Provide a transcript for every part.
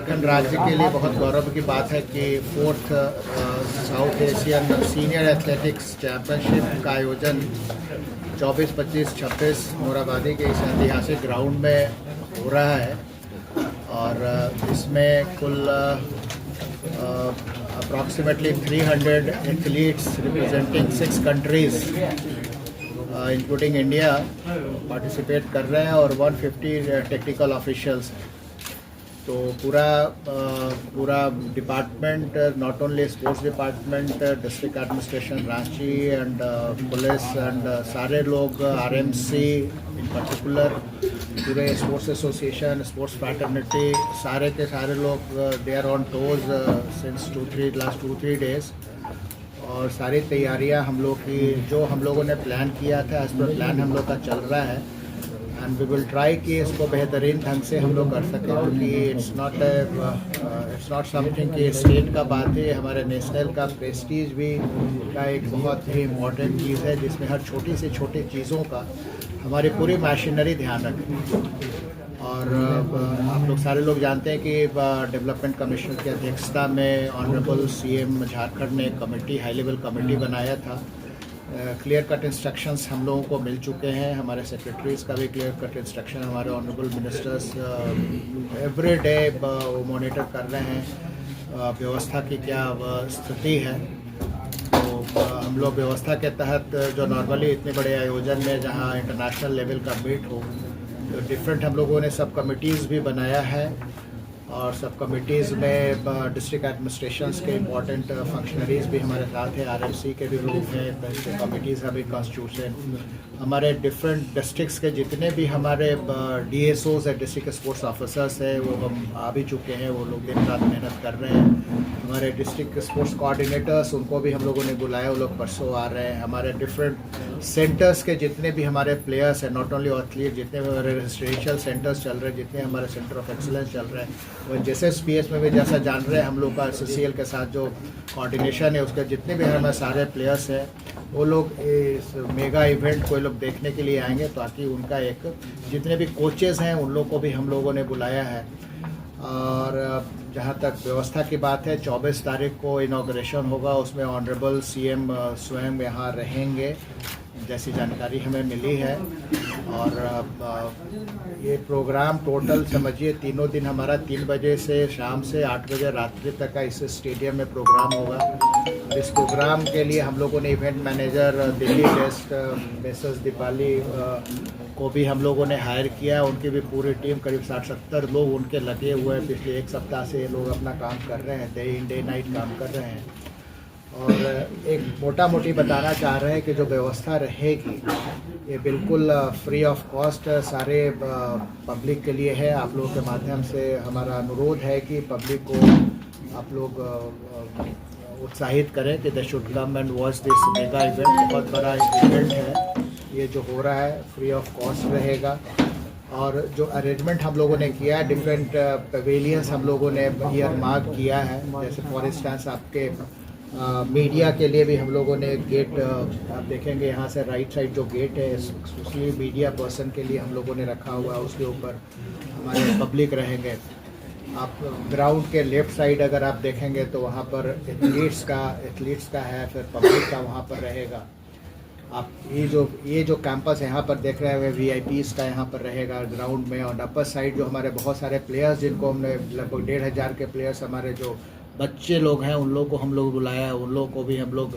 झारखंड राज्य के लिए बहुत गौरव की बात है कि fourth south Asian senior athletics championship का आयोजन 24, 25, 26 मोराबादी के इस ऐतिहासिक ग्राउंड में हो रहा है और इसमें कुल approximately 300 athletes representing 6 countries including India participate कर रहे हैं और 150 टेक्निकल ऑफिशियल्स। तो पूरा department, not only sports department, district administration Ranchi and police and सारे लोग, आरएमसी इन पर्टिकुलर, पूरे स्पोर्ट्स एसोसिएशन, स्पोर्ट्स फ्रैटर्निटी, सारे के सारे लोग they are on toes since last 2-3 days. और सारी तैयारियां हम लोग की, जो हम लोगों ने प्लान किया था एज पर प्लान हम लोग का चल रहा है एंड वी विल ट्राई कि इसको बेहतरीन ढंग से हम लोग कर सकें, क्योंकि इट्स नॉट समथिंग कि स्टेट का बात है, हमारे नेशनल का प्रेस्टीज भी का एक बहुत ही इम्पॉर्टेंट चीज़ है जिसमें हर छोटी से छोटी चीज़ों का हमारी पूरी मशीनरी ध्यान रखें। और आप लोग सारे लोग जानते हैं कि डेवलपमेंट कमिश्नर की अध्यक्षता में ऑनरेबल सीएम झारखंड ने कमेटी, हाई लेवल कमेटी बनाया था। क्लियर कट इंस्ट्रक्शंस हम लोगों को मिल चुके हैं, हमारे सेक्रेटरीज का भी क्लियर कट इंस्ट्रक्शन, हमारे ऑनरेबल मिनिस्टर्स एवरी डे वो मॉनिटर कर रहे हैं व्यवस्था की क्या स्थिति है। तो हम लोग व्यवस्था के तहत, जो नॉर्मली इतने बड़े आयोजन में जहां इंटरनेशनल लेवल का मीट हो, तो डिफरेंट हम लोगों ने सब कमिटीज़ भी बनाया है और सब कमिटीज़ में डिस्ट्रिक्ट एडमिनिस्ट्रेशंस के इम्पोर्टेंट फंक्शनरीज़ भी हमारे साथ हैं, आरएमसी के भी लोग हैं, कमिटीज़ का भी कॉन्स्टिट्यूशन, हमारे डिफरेंट डिस्ट्रिक्ट्स के जितने भी हमारे डीएसओज है, डिस्ट्रिक्ट स्पोर्ट्स ऑफिसर्स है, वो हम आ भी चुके हैं, वो लोग दिन रात मेहनत कर रहे हैं। हमारे डिस्ट्रिक्ट स्पोर्ट्स कोऑर्डिनेटर्स, उनको भी हम लोगों ने बुलाया, वो लोग परसों आ रहे हैं। हमारे डिफरेंट सेंटर्स के जितने भी हमारे प्लेयर्स हैं, नॉट ओनली एथलीट, जितने भी हमारे रेजिस्ट्रेशन सेंटर्स चल रहे हैं, जितने हमारे सेंटर ऑफ एक्सीलेंस चल रहे हैं, वो जैसे SPS में भी जैसा जान रहे हैं हम लोग का CCL के साथ जो कोऑर्डिनेशन है, उसके जितने भी हमारे सारे प्लेयर्स हैं वो लोग इस मेगा इवेंट को लोग देखने के लिए आएंगे, ताकि उनका एक, जितने भी कोचेज़ हैं उन लोग को भी हम लोगों ने बुलाया है। और जहाँ तक व्यवस्था की बात है, 24 तारीख को इनॉग्रेशन होगा, उसमें ऑनरेबल CM स्वयं यहाँ रहेंगे जैसी जानकारी हमें मिली है। और ये प्रोग्राम टोटल समझिए तीनों दिन हमारा 3 बजे से शाम से 8 बजे रात्रि तक का इस स्टेडियम में प्रोग्राम होगा। इस प्रोग्राम के लिए हम लोगों ने event manager Delhi based bases Deepali को भी हम लोगों ने हायर किया, उनकी भी पूरी टीम, करीब 60-70 लोग उनके लगे हुए हैं। पिछले 1 सप्ताह से ये लोग अपना काम कर रहे हैं, डे नाइट काम कर रहे हैं। और एक मोटा मोटी बताना चाह रहे हैं कि जो व्यवस्था रहेगी ये बिल्कुल फ्री ऑफ कॉस्ट सारे पब्लिक के लिए है। आप लोगों के माध्यम से हमारा अनुरोध है कि पब्लिक को आप लोग उत्साहित करें कि they should come and watch this mega event. बहुत बड़ा इवेंट है ये जो हो रहा है, फ्री ऑफ कॉस्ट रहेगा। और जो अरेंजमेंट हम लोगों ने किया है, डिफरेंट पवेलियंस हम लोगों ने ईयर मार्क किया है। जैसे फॉर इंस्टेंस आपके मीडिया के लिए भी हम लोगों ने गेट, आप देखेंगे यहाँ से राइट साइड जो गेट है, उसलिए मीडिया पर्सन के लिए हम लोगों ने रखा हुआ है, उसके ऊपर हमारे पब्लिक रहेंगे। आप ग्राउंड के लेफ्ट साइड अगर आप देखेंगे तो वहाँ पर एथलीट्स का है, फिर पब्लिक का वहाँ पर रहेगा। आप ये जो कैंपस यहाँ पर देख रहे हैं VIPs का यहाँ पर रहेगा ग्राउंड में। और अपर साइड जो हमारे बहुत सारे प्लेयर्स, जिनको हमने लगभग 1500 के प्लेयर्स, हमारे जो बच्चे लोग हैं उन लोगों को हम लोग बुलाया, उन लोगों को भी हम लोग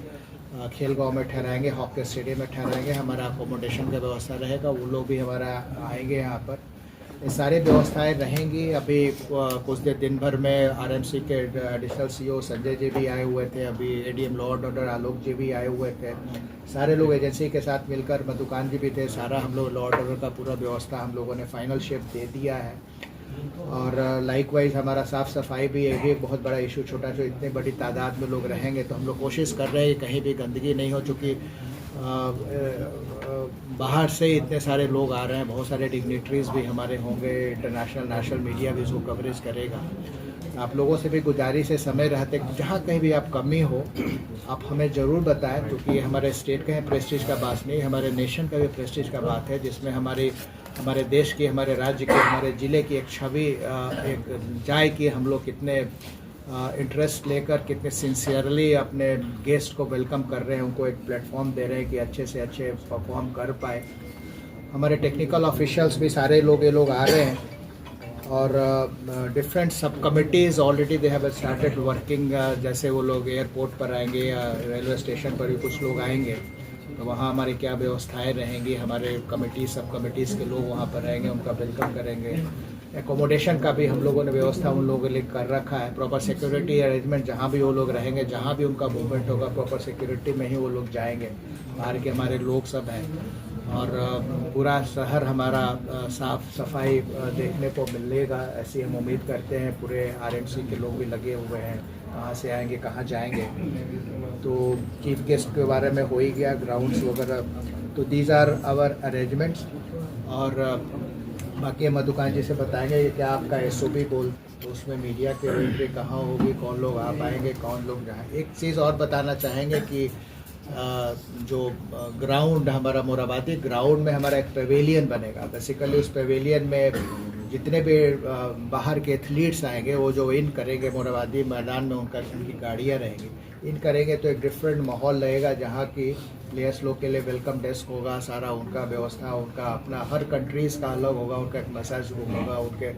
खेल गांव में ठहराएंगे, हॉकी स्टेडियम में ठहराएंगे। हमारा अकोमोडेशन का व्यवस्था रहेगा, वो लोग भी हमारा आएंगे यहाँ पर। ये सारी व्यवस्थाएं रहेंगी। अभी कुछ दिन भर में RMC के एडिशनल CEO संजय जी भी आए हुए थे, अभी ADM लॉ एंड ऑर्डर आलोक जी भी आए हुए थे। सारे लोग एजेंसी के साथ मिलकर, मधुकान जी भी थे, सारा हम लोग लॉ एंड ऑर्डर का पूरा व्यवस्था हम लोगों ने फाइनल शेप दे दिया है। और लाइकवाइज हमारा साफ़ सफाई भी, ये भी एक बहुत बड़ा इशू, छोटा जो इतनी बड़ी तादाद में लोग रहेंगे तो हम लोग कोशिश कर रहे हैं कि कहीं भी गंदगी नहीं हो, चूँकि बाहर से इतने सारे लोग आ रहे हैं, बहुत सारे डिग्निटरीज़ भी हमारे होंगे, इंटरनेशनल नेशनल मीडिया भी इसको कवरेज करेगा। आप लोगों से भी गुजारिश है, समय रहते जहाँ कहीं भी आप कमी हो आप हमें ज़रूर बताएं, क्योंकि हमारे स्टेट का है प्रेस्टीज का बात नहीं, हमारे नेशन का भी प्रेस्टीज का बात है, जिसमें हमारी हमारे देश की, हमारे राज्य की, हमारे ज़िले की एक छवि एक जाए कि हम लोग कितने इंटरेस्ट लेकर, कितने सिंसियरली अपने गेस्ट को वेलकम कर रहे हैं, उनको एक प्लेटफॉर्म दे रहे हैं कि अच्छे से अच्छे परफॉर्म कर पाए। हमारे टेक्निकल ऑफिशियल्स भी सारे लोग ये लोग आ रहे हैं और डिफरेंट सब committees already they have started working. जैसे वो लोग एयरपोर्ट पर आएंगे या रेलवे स्टेशन पर भी कुछ लोग आएंगे तो वहाँ हमारी क्या व्यवस्थाएं रहेंगी, हमारे कमेटी सब कमिटीज़ के लोग वहाँ पर रहेंगे, उनका वेलकम करेंगे। एकोमोडेशन का भी हम लोगों ने व्यवस्था उन लोगों के लिए कर रखा है। प्रॉपर सिक्योरिटी अरेंजमेंट, जहाँ भी वो लोग रहेंगे, जहाँ भी उनका मूवमेंट होगा, प्रॉपर सिक्योरिटी में ही वो लोग जाएंगे। बाहर के हमारे लोग सब हैं और पूरा शहर हमारा साफ सफाई देखने को मिलेगा, ऐसी हम उम्मीद करते हैं। पूरे आरएमसी के लोग भी लगे हुए हैं, कहाँ से आएंगे, कहाँ जाएंगे। तो चीफ गेस्ट के बारे में हो ही गया, ग्राउंड्स वगैरह। तो दीज आर आवर अरेंजमेंट्स। और बाकी हम मधुकांत जी से बताएंगे कि क्या आपका SOP बोल, तो उसमें मीडिया की एंट्री कहाँ होगी, कौन लोग आ पाएंगे, कौन लोग जाएँ। एक चीज़ और बताना चाहेंगे कि जो ग्राउंड हमारा मोराबादी ग्राउंड में हमारा एक पेवेलियन बनेगा। बेसिकली उस पेवेलियन में जितने भी बाहर के एथलीट्स आएंगे वो जो इन करेंगे मोराबादी मैदान में, उनकी गाड़ियाँ रहेंगी, इन करेंगे तो एक डिफरेंट माहौल रहेगा जहाँ की प्लेयर्स लोग के लिए वेलकम डेस्क होगा, सारा उनका व्यवस्था, उनका अपना हर कंट्रीज़ का अलग होगा, उनका एक मसाज रूम होगा, उनके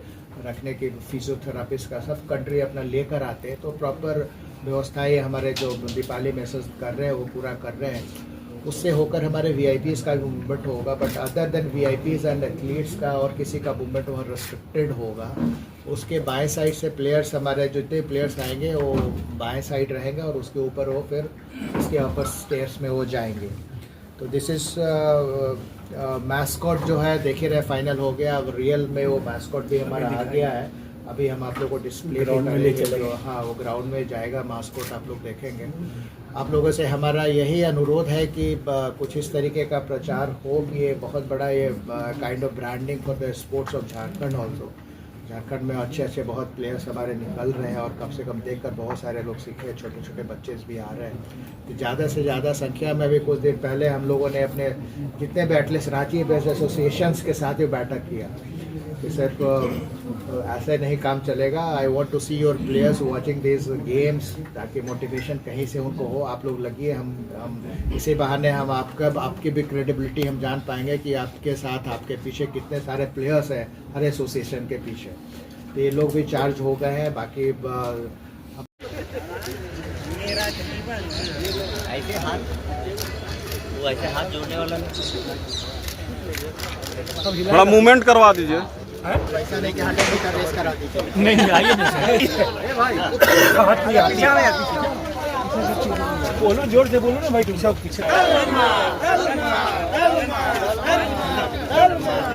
रखने की फिजियोथेरापिस्ट का, सब कंट्री अपना लेकर आते हैं। तो प्रॉपर व्यवस्थाएं हमारे जो दीपाली मैसेज कर रहे हैं वो पूरा कर रहे हैं। उससे होकर हमारे VIPs का भी मूवमेंट होगा, but other than VIPs and athletes का और किसी का मूवमेंट वहाँ रिस्ट्रिक्टेड होगा। उसके बाएं साइड से प्लेयर्स, हमारे जितने प्लेयर्स आएंगे वो बाएं साइड रहेंगे और उसके ऊपर वो फिर उसके अपर स्टेयर्स में वो जाएंगे। तो दिस इज़ मैस्कॉट जो है देख ही रहे, फाइनल हो गया। अब रियल में वो मैस्कॉट भी हमारा आ गया है। अभी हम आप लोग को डिस्प्ले ग्राउंड में ले चलेंगे। हाँ, वो ग्राउंड में जाएगा मास्कोट, आप लोग देखेंगे। आप लोगों से हमारा यही अनुरोध है कि कुछ इस तरीके का प्रचार हो कि ये बहुत बड़ा ये kind of branding for the sports of Jharkhand also. Jharkhand में अच्छे अच्छे बहुत प्लेयर्स हमारे निकल रहे हैं और कम से कम देखकर बहुत सारे लोग सीखे, छोटे छोटे बच्चे भी आ रहे हैं। तो ज़्यादा से ज़्यादा संख्या में, भी कुछ दिन पहले हम लोगों ने अपने जितने भी एटलीस्ट रांची बेस्ड एसोसिएशंस के साथ भी बैठक किया कि सिर्फ ऐसे नहीं काम चलेगा। I want to see your players watching this games, ताकि मोटिवेशन कहीं से उनको हो। आप लोग लगिए, हम इसी बहाने हम आपकी भी क्रेडिबिलिटी हम जान पाएंगे कि आपके साथ, आपके पीछे कितने सारे प्लेयर्स हैं हर एसोसिएशन के पीछे। तो ये लोग भी चार्ज हो गए हैं। बाकी ऐसे हाथ जोड़ने वाला थोड़ा मूवमेंट करवा दीजिए। वैसा नहीं कि हंड्रेड मीटर रेस करा दीजिए। नहीं आइए बोलो, जोर से बोलो ना भाई, पीछे